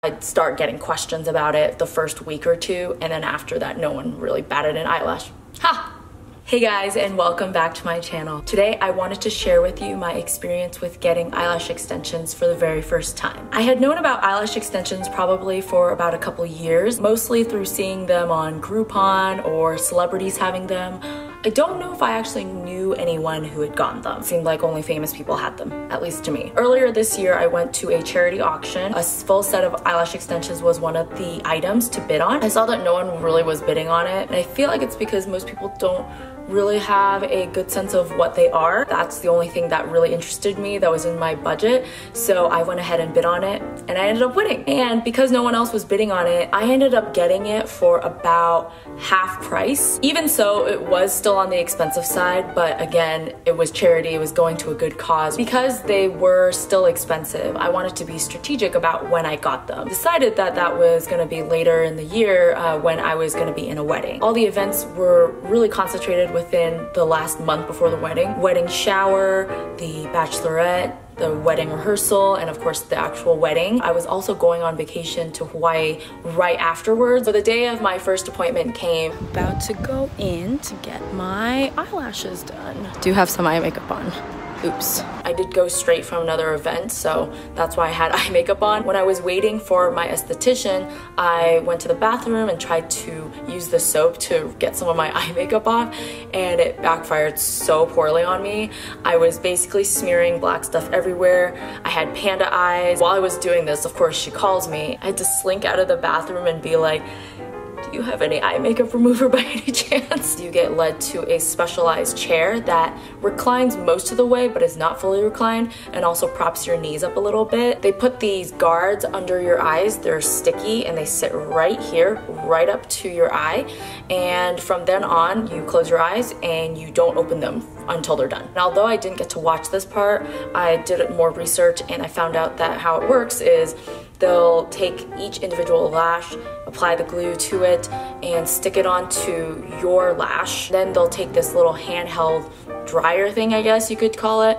I'd start getting questions about it the first week or two, and then after that, no one really batted an eyelash. Ha! Hey guys, and welcome back to my channel. Today I wanted to share with you my experience with getting eyelash extensions for the very first time. I had known about eyelash extensions probably for about a couple years, mostly through seeing them on Groupon or celebrities having them. I don't know if I actually knew anyone who had gotten them. It seemed like only famous people had them, at least to me. Earlier this year, I went to a charity auction. A full set of eyelash extensions was one of the items to bid on. I saw that no one really was bidding on it, and I feel like it's because most people don't really have a good sense of what they are. That's the only thing that really interested me that was in my budget, so I went ahead and bid on it, and I ended up winning. And because no one else was bidding on it, I ended up getting it for about half price. Even so, it was still on the expensive side, but again, it was charity, it was going to a good cause. Because they were still expensive, I wanted to be strategic about when I got them. Decided that that was gonna be later in the year when I was gonna be in a wedding. All the events were really concentrated within the last month before the wedding. Wedding shower, the bachelorette, the wedding rehearsal, and of course the actual wedding. I was also going on vacation to Hawaii right afterwards. So the day of my first appointment came. About to go in to get my eyelashes done. Do have some eye makeup on. Oops. I did go straight from another event, so that's why I had eye makeup on. When I was waiting for my esthetician, I went to the bathroom and tried to use the soap to get some of my eye makeup off, and it backfired so poorly on me. I was basically smearing black stuff everywhere. I had panda eyes. While I was doing this, of course, she calls me. I had to slink out of the bathroom and be like, "Do you have any eye makeup remover by any chance?" You get led to a specialized chair that reclines most of the way but is not fully reclined, and also props your knees up a little bit. They put these guards under your eyes. They're sticky and they sit right here, right up to your eye. And from then on, you close your eyes and you don't open them until they're done. And although I didn't get to watch this part, I did more research and I found out that how it works is they'll take each individual lash, apply the glue to it, and stick it onto your lash. Then they'll take this little handheld dryer thing, I guess you could call it,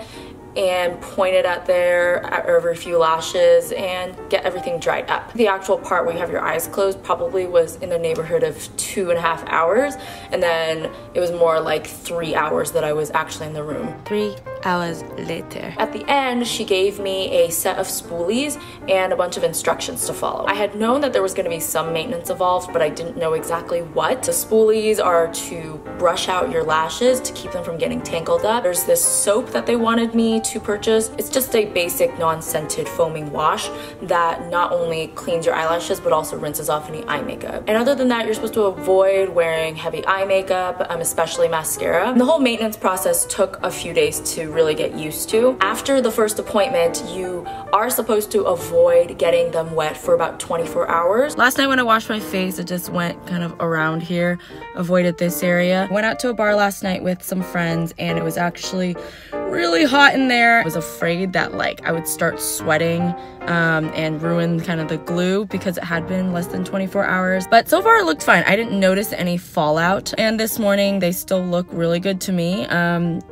and point it at there every few lashes and get everything dried up. The actual part where you have your eyes closed probably was in the neighborhood of 2.5 hours, and then it was more like 3 hours that I was actually in the room. 3 hours later. At the end, she gave me a set of spoolies and a bunch of instructions to follow. I had known that there was going to be some maintenance involved, but I didn't know exactly what. The spoolies are to brush out your lashes to keep them from getting tangled up. There's this soap that they wanted me to purchase. It's just a basic non-scented foaming wash that not only cleans your eyelashes but also rinses off any eye makeup. And other than that, you're supposed to avoid wearing heavy eye makeup, especially mascara. And the whole maintenance process took a few days to really get used to. After the first appointment, you are supposed to avoid getting them wet for about 24 hours. Last night when I washed my face, it just went kind of around here, avoided this area. Went out to a bar last night with some friends and it was actually really hot in there. I was afraid that like I would start sweating and ruin kind of the glue because it had been less than 24 hours. But so far it looked fine. I didn't notice any fallout. And this morning they still look really good to me,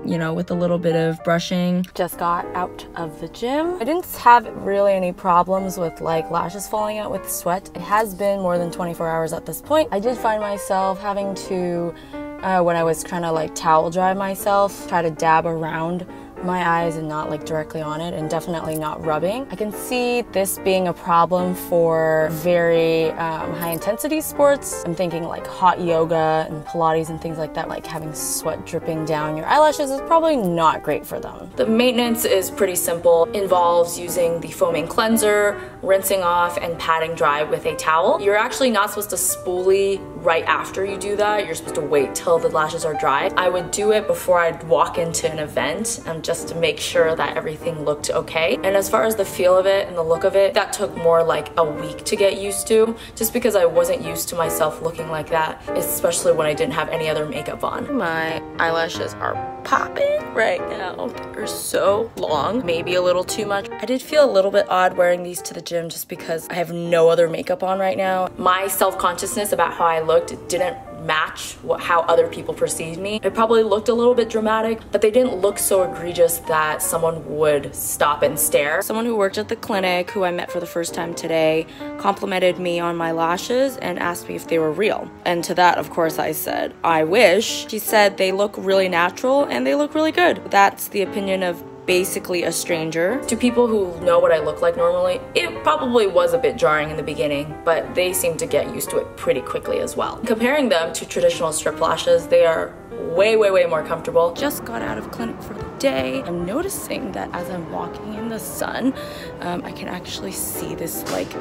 you know, with a little bit of brushing. Just got out of the gym. I didn't have really any problems with like lashes falling out with sweat. It has been more than 24 hours at this point. I did find myself having to, when I was trying to like towel dry myself, try to dab around my eyes and not like directly on it, and definitely not rubbing. I can see this being a problem for very high intensity sports. I'm thinking like hot yoga and Pilates and things like that, like having sweat dripping down your eyelashes is probably not great for them. The maintenance is pretty simple. Involves using the foaming cleanser, rinsing off, and patting dry with a towel. You're actually not supposed to spoolie right after you do that. You're supposed to wait till the lashes are dry. I would do it before I'd walk into an event, just to make sure that everything looked okay. And as far as the feel of it and the look of it, that took more like a week to get used to, just because I wasn't used to myself looking like that, especially when I didn't have any other makeup on. My eyelashes are popping right now. They're so long, maybe a little too much. I did feel a little bit odd wearing these to the gym just because I have no other makeup on right now. My self-consciousness about how I looked didn't match how other people perceived me. It probably looked a little bit dramatic, but they didn't look so egregious that someone would stop and stare. Someone who worked at the clinic, who I met for the first time today, complimented me on my lashes and asked me if they were real. And to that, of course, I said, I wish. She said they look really natural and they look really good. That's the opinion of basically a stranger. To people who know what I look like normally, it probably was a bit jarring in the beginning, but they seem to get used to it pretty quickly as well. Comparing them to traditional strip lashes, they are way more comfortable. Just got out of clinic for the day. I'm noticing that as I'm walking in the sun, I can actually see this like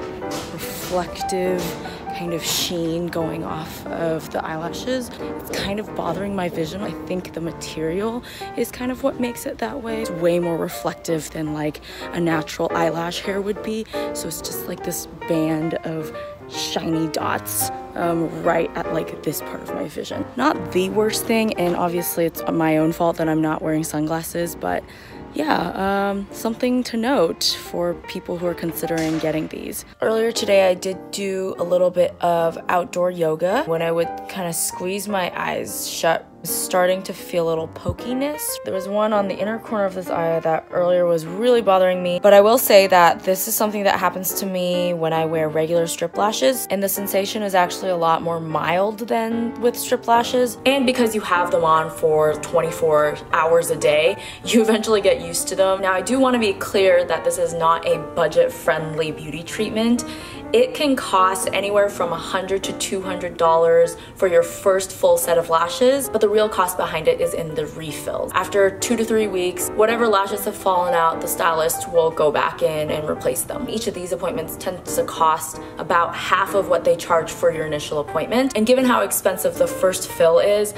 reflective kind of sheen going off of the eyelashes. It's kind of bothering my vision. I think the material is kind of what makes it that way. It's way more reflective than like a natural eyelash hair would be. So it's just like this band of shiny dots right at like this part of my vision. Not the worst thing, and obviously it's my own fault that I'm not wearing sunglasses, but yeah, something to note for people who are considering getting these. Earlier today, I did do a little bit of outdoor yoga. When I would kind of squeeze my eyes shut, starting to feel a little pokiness. There was one on the inner corner of this eye that earlier was really bothering me, but I will say that this is something that happens to me when I wear regular strip lashes, and the sensation is actually a lot more mild than with strip lashes. And because you have them on for 24 hours a day, you eventually get used to them. Now, I do want to be clear that this is not a budget-friendly beauty treatment. It can cost anywhere from $100 to $200 for your first full set of lashes, but the real cost behind it is in the refills. After 2 to 3 weeks, whatever lashes have fallen out, the stylist will go back in and replace them. Each of these appointments tends to cost about half of what they charge for your initial appointment. And given how expensive the first fill is,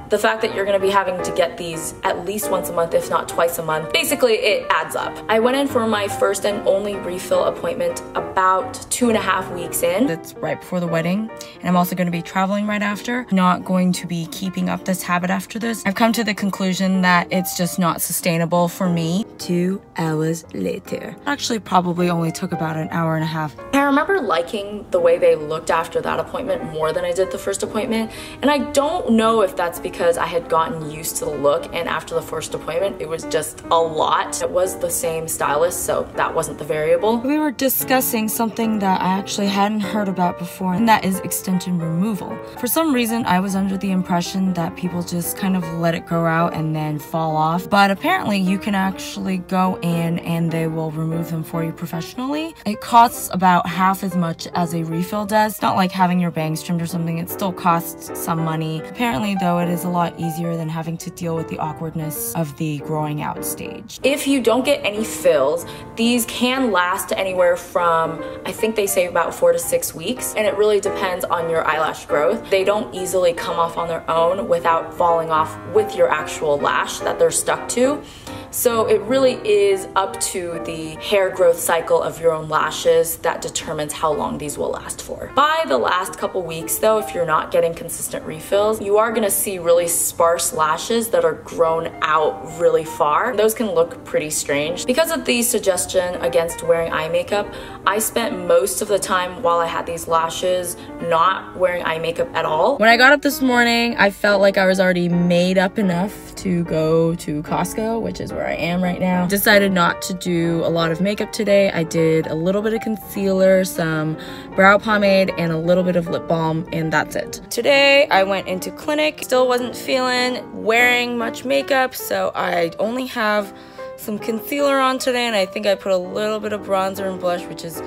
the fact that you're going to be having to get these at least once a month, if not twice a month, basically it adds up. I went in for my first and only refill appointment about 2.5 weeks in. It's right before the wedding, and I'm also going to be traveling right after. Not going to be keeping up this habit after this. I've come to the conclusion that it's just not sustainable for me. 2 hours later. Actually, probably only took about an hour and a half. I remember liking the way they looked after that appointment more than I did the first appointment, and I don't know if that's because I had gotten used to the look, and after the first appointment it was just a lot. It was the same stylist, so that wasn't the variable. We were discussing something that I actually hadn't heard about before, and that is extension removal. For some reason I was under the impression that people just kind of let it grow out and then fall off, but apparently you can actually go in and they will remove them for you professionally. It costs about half as much as a refill does. It's not like having your bangs trimmed or something. It still costs some money. Apparently though, it is a lot easier than having to deal with the awkwardness of the growing out stage. If you don't get any fills, these can last anywhere from, I think they say about 4 to 6 weeks, and it really depends on your eyelash growth. They don't easily come off on their own without falling off with your actual lash that they're stuck to. So it really is up to the hair growth cycle of your own lashes that determines how long these will last for. By the last couple weeks though, if you're not getting consistent refills, you are gonna see really sparse lashes that are grown out really far. Those can look pretty strange. Because of the suggestion against wearing eye makeup, I spent most of the time while I had these lashes not wearing eye makeup at all. When I got up this morning, I felt like I was already made up enough to go to Costco, which is where I am right now. Decided not to do a lot of makeup today. I did a little bit of concealer, some brow pomade, and a little bit of lip balm, and that's it. Today I went into clinic, still wasn't feeling wearing much makeup, so I only have some concealer on today, and I think I put a little bit of bronzer and blush, which is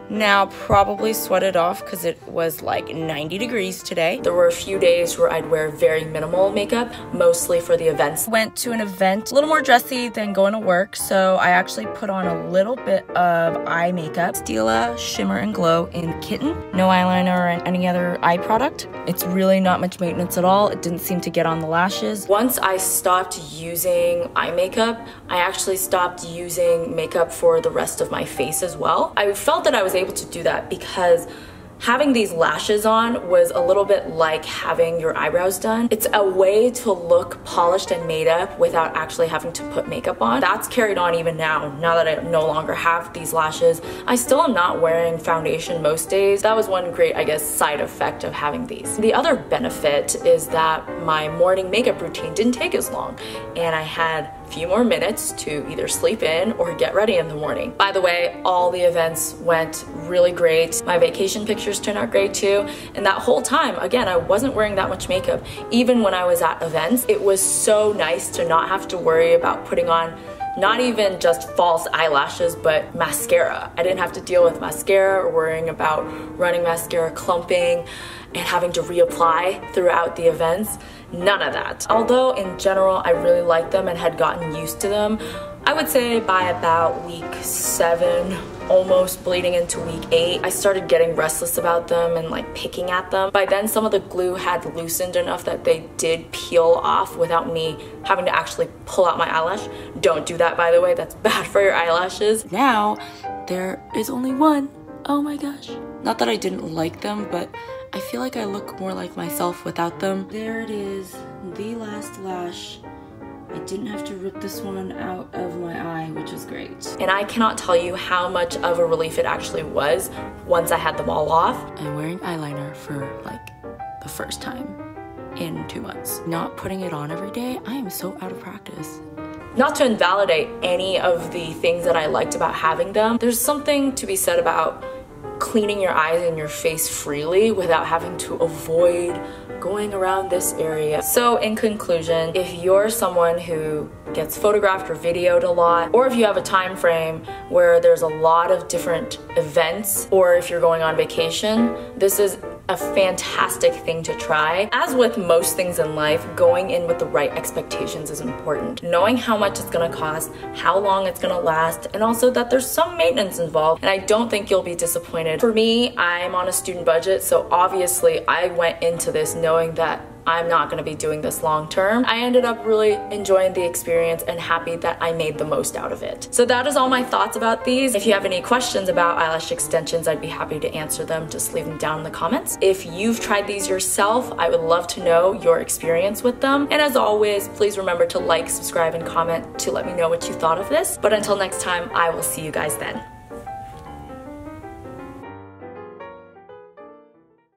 now probably sweated off because it was like 90 degrees today. There were a few days where I'd wear very minimal makeup, mostly for the events. Went to an event, a little more dressy than going to work, so I actually put on a little bit of eye makeup. Stila Shimmer and Glow in Kitten. No eyeliner or any other eye product. It's really not much maintenance at all. It didn't seem to get on the lashes. Once I stopped using eye makeup, I actually stopped using makeup for the rest of my face as well. I felt that I was able to do that because Having these lashes on was a little bit like having your eyebrows done. It's a way to look polished and made up without actually having to put makeup on. That's carried on even now that I no longer have these lashes. I still am not wearing foundation most days. That was one great, I guess, side effect of having these. The other benefit is that my morning makeup routine didn't take as long, and I had a few more minutes to either sleep in or get ready in the morning. By the way, all the events went really great. My vacation pictures turned out great too. And that whole time, again, I wasn't wearing that much makeup. Even when I was at events, it was so nice to not have to worry about putting on not even just false eyelashes, but mascara. I didn't have to deal with mascara or worrying about running mascara clumping and having to reapply throughout the events. None of that. Although in general, I really liked them and had gotten used to them, I would say by about week 7, almost bleeding into week 8, I started getting restless about them and like picking at them. By then, some of the glue had loosened enough that they did peel off without me having to actually pull out my eyelash. Don't do that, by the way. That's bad for your eyelashes. Now, there is only one. Oh my gosh. Not that I didn't like them, but I feel like I look more like myself without them. There it is, the last lash. I didn't have to rip this one out of my eye, which is great. And I cannot tell you how much of a relief it actually was once I had them all off. I'm wearing eyeliner for like the first time in 2 months. Not putting it on every day, I am so out of practice. Not to invalidate any of the things that I liked about having them, there's something to be said about cleaning your eyes and your face freely without having to avoid going around this area. So in conclusion, if you're someone who gets photographed or videoed a lot, or if you have a time frame where there's a lot of different events, or if you're going on vacation, this is a fantastic thing to try. As with most things in life, going in with the right expectations is important. Knowing how much it's gonna cost, how long it's gonna last, and also that there's some maintenance involved, and I don't think you'll be disappointed. For me, I'm on a student budget, so obviously I went into this knowing that I'm not gonna be doing this long term. I ended up really enjoying the experience and happy that I made the most out of it. So that is all my thoughts about these. If you have any questions about eyelash extensions, I'd be happy to answer them. Just leave them down in the comments. If you've tried these yourself, I would love to know your experience with them. And as always, please remember to like, subscribe, and comment to let me know what you thought of this. But until next time, I will see you guys then.